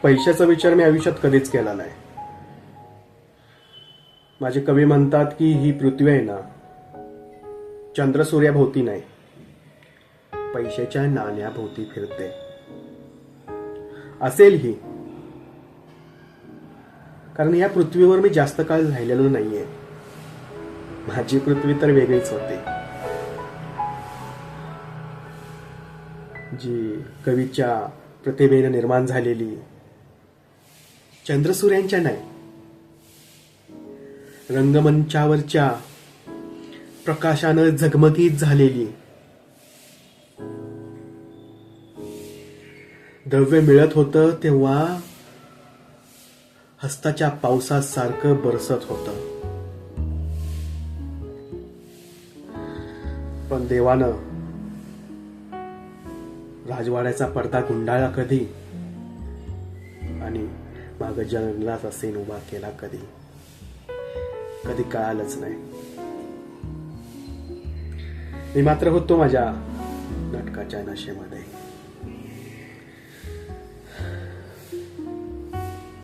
पैशाचा विचार मी आयुष्यात कधीच केला नाही. माझे कवी म्हणतात की ही पृथ्वी आहे ना, चंद्र सूर्याभोवती नाही, पैशाच्या नाण्याभोवती फिरते. असेल ही, कारण या पृथ्वीवर मी जास्त काळ राहिलेलो नाहीये. माझी पृथ्वी तर वेगळीच होती, जी कवीच्या प्रतिभेने निर्माण झालेली, चंद्रसूर्यांच्या नाही, रंगमंचावरच्या प्रकाशानं झगमगीत झालेली, द्रव्य मिळत होतं तेव्हा हस्ताच्या पावसासारखं बरसत होतं. पण देवानं राजवाड्याचा पडदा गुंडाळला कधी आणि माग जंगलाचा सेन उभा केला कधी, कधी कळालंच नाही. मी मात्र होतो माझ्या नाटकाच्या नशेमध्ये.